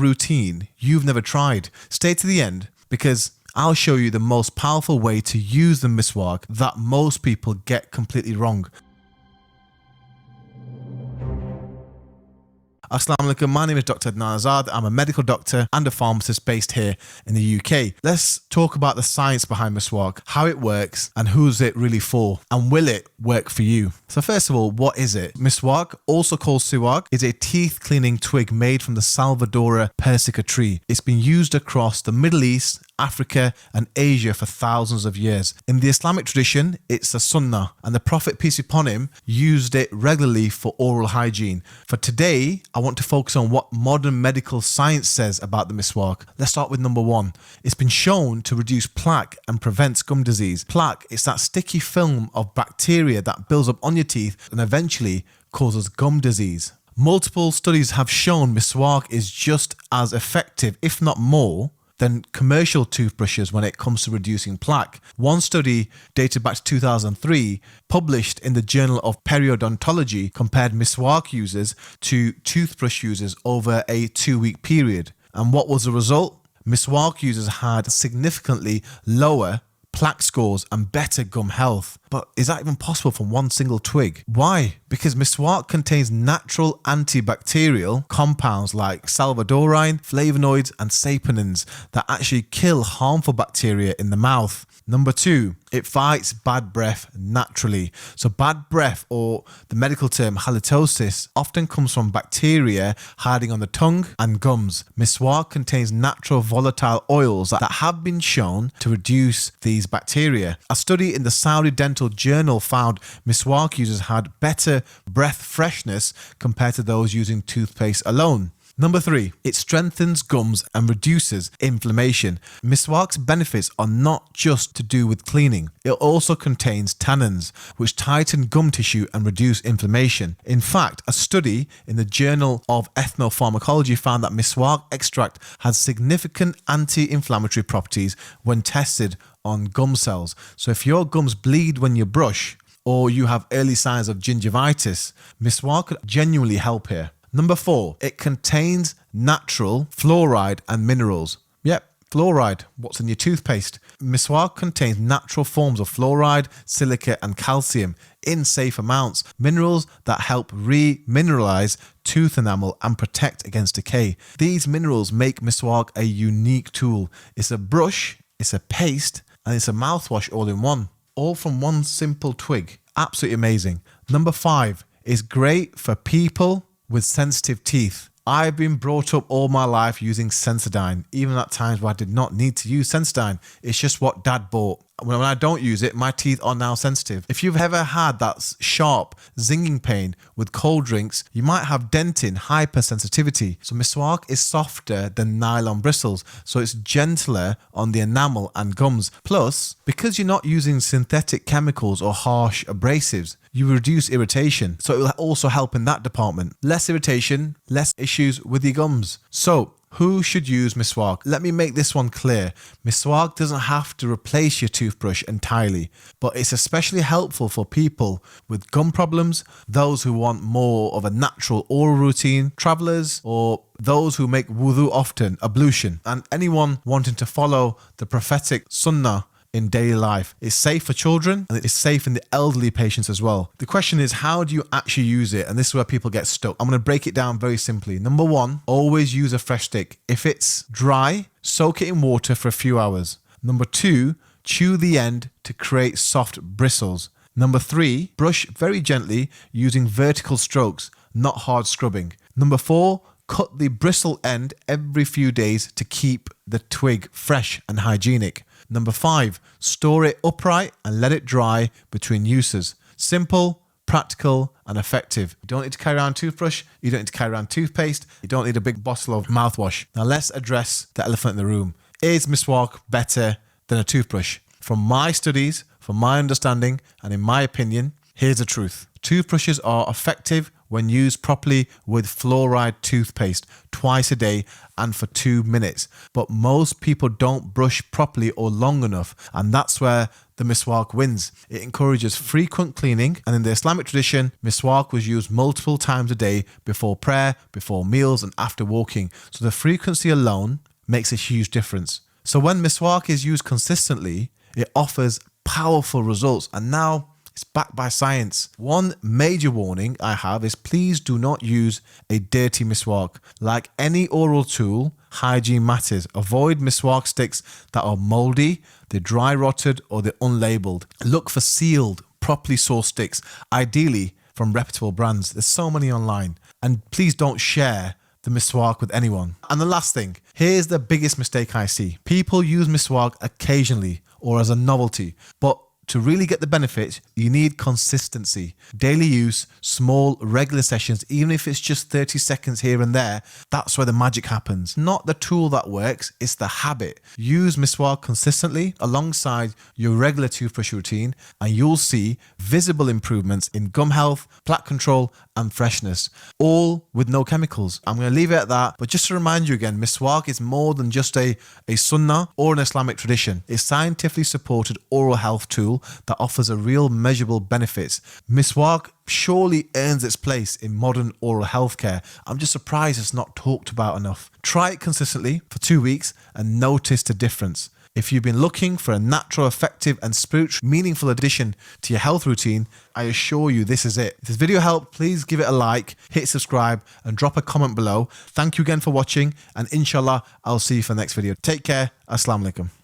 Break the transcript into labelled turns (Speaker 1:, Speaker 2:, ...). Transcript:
Speaker 1: routine you've never tried? Stay to the end because I'll show you the most powerful way to use the miswak that most people get completely wrong. Assalamu alaikum, my name is Dr. Adnan Azad. I'm a medical doctor and a pharmacist based here in the UK. Let's talk about the science behind miswak, how it works and who's it really for, and will it work for you? So first of all, what is it? Miswak, also called siwak, is a teeth cleaning twig made from the Salvadora persica tree. It's been used across the Middle East, Africa and Asia for thousands of years. In the Islamic tradition, it's a sunnah, and the Prophet, peace be upon him, used it regularly for oral hygiene. For today, I want to focus on what modern medical science says about the miswak. Let's start with number one. It's been shown to reduce plaque and prevents gum disease. Plaque is that sticky film of bacteria that builds up on your teeth and eventually causes gum disease. Multiple studies have shown miswak is just as effective, if not more, than commercial toothbrushes when it comes to reducing plaque. One study dated back to 2003, published in the Journal of Periodontology, compared miswak users to toothbrush users over a 2-week period. And what was the result? Miswak users had significantly lower plaque scores and better gum health. But is that even possible from one single twig? Why? Because miswak contains natural antibacterial compounds like salvadorine, flavonoids and saponins that actually kill harmful bacteria in the mouth. Number two, it fights bad breath naturally. So bad breath, or the medical term halitosis, often comes from bacteria hiding on the tongue and gums. Miswak contains natural volatile oils that have been shown to reduce these bacteria. A study in the Saudi Dental Journal found miswak users had better breath freshness compared to those using toothpaste alone. Number three, it strengthens gums and reduces inflammation. Miswak's benefits are not just to do with cleaning. It also contains tannins, which tighten gum tissue and reduce inflammation. In fact, a study in the Journal of Ethnopharmacology found that miswak extract has significant anti-inflammatory properties when tested on gum cells. So if your gums bleed when you brush, or you have early signs of gingivitis, miswak could genuinely help here. Number four, it contains natural fluoride and minerals. Yep, fluoride, what's in your toothpaste? Miswak contains natural forms of fluoride, silica and calcium in safe amounts, minerals that help remineralize tooth enamel and protect against decay. These minerals make miswak a unique tool. It's a brush, it's a paste, and it's a mouthwash all in one. All from one simple twig. Absolutely amazing. Number five, is great for people with sensitive teeth. I've been brought up all my life using Sensodyne, even at times where I did not need to use Sensodyne. It's just what Dad bought. When I don't use it, my teeth are now sensitive. If you've ever had that sharp, zinging pain with cold drinks, you might have dentin hypersensitivity. So miswak is softer than nylon bristles, so it's gentler on the enamel and gums. Plus, because you're not using synthetic chemicals or harsh abrasives, you reduce irritation. So it will also help in that department. Less irritation, less issues with your gums. So, who should use miswak? Let me make this one clear. Miswak doesn't have to replace your toothbrush entirely, but it's especially helpful for people with gum problems, those who want more of a natural oral routine, travelers, or those who make wudu often, ablution, and anyone wanting to follow the prophetic sunnah in daily life. It's safe for children and it's safe in the elderly patients as well. The question is, how do you actually use it? And this is where people get stuck. I'm going to break it down very simply. Number one, always use a fresh stick. If it's dry, soak it in water for a few hours. Number two, chew the end to create soft bristles. Number three, brush very gently using vertical strokes, not hard scrubbing. Number four, cut the bristle end every few days to keep the twig fresh and hygienic. Number five, store it upright and let it dry between uses. Simple, practical and effective. You don't need to carry around a toothbrush. You don't need to carry around toothpaste. You don't need a big bottle of mouthwash. Now let's address the elephant in the room. Is miswak better than a toothbrush? From my studies, from my understanding and in my opinion, here's the truth. Toothbrushes are effective when used properly with fluoride toothpaste twice a day and for 2 minutes. But most people don't brush properly or long enough, and that's where the miswak wins. It encourages frequent cleaning, and in the Islamic tradition, miswak was used multiple times a day before prayer, before meals, and after walking. So the frequency alone makes a huge difference. So when miswak is used consistently, it offers powerful results, and now it's backed by science. One major warning I have is please do not use a dirty miswak. Like any oral tool, hygiene matters. Avoid miswak sticks that are moldy, they're dry rotted, or they're unlabeled. Look for sealed, properly sourced sticks, ideally from reputable brands. There's so many online. And please don't share the miswak with anyone. And the last thing, here's the biggest mistake I see. People use miswak occasionally or as a novelty, but to really get the benefit, you need consistency. Daily use, small, regular sessions, even if it's just 30 seconds here and there, that's where the magic happens. Not the tool that works, it's the habit. Use miswak consistently alongside your regular toothbrush routine, and you'll see visible improvements in gum health, plaque control, and freshness, all with no chemicals. I'm going to leave it at that, but just to remind you again, miswak is more than just a sunnah or an Islamic tradition. It's a scientifically supported oral health tool that offers a real measurable benefits. Miswak surely earns its place in modern oral health care. I'm just surprised it's not talked about enough. Try it consistently for 2 weeks and notice the difference. If you've been looking for a natural, effective, and spiritual, meaningful addition to your health routine, I assure you this is it. If this video helped, please give it a like, hit subscribe, and drop a comment below. Thank you again for watching, and inshallah, I'll see you for the next video. Take care. Assalamu alaikum.